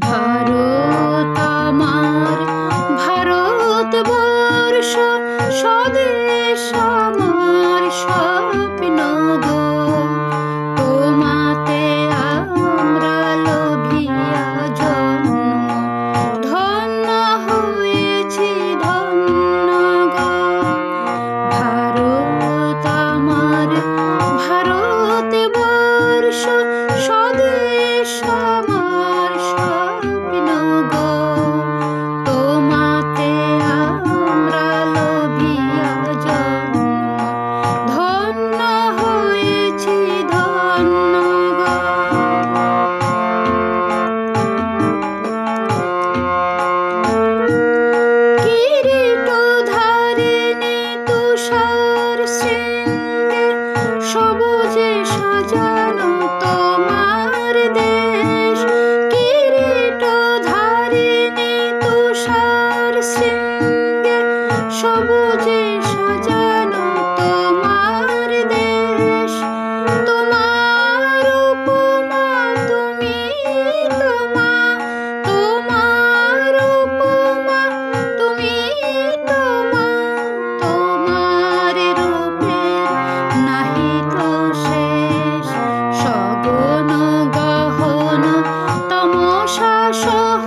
ভারত আমার ভারতবর্ষ, স্বদেশ আমার স্বপ্ন গো। তোমাতে আমরা লোভিয়া জন্ম, ধন্য হয়েছি ধন্য গো। ভারত আমার ভারতবর্ষ, স্বদেশ আমার স্বপ্ন গো। তোমাতে আমরা লোভিয়া জন্ম, ধন্য হয়েছি ধন্য গো। কিরীটধারিণী তুষার শৃঙ্গে, সবুজে সাজানো তোমার দেশ। কিরীটধারিণী তুষার শৃঙ্গে, সবুজে সাজানো তোমার দেশ। তোমার উপমা তুমি তোমা, তোমার উপমা তুমি তোমা, তোমার রূপের নাহি তো শেষ। সগন গহন তমসা সহ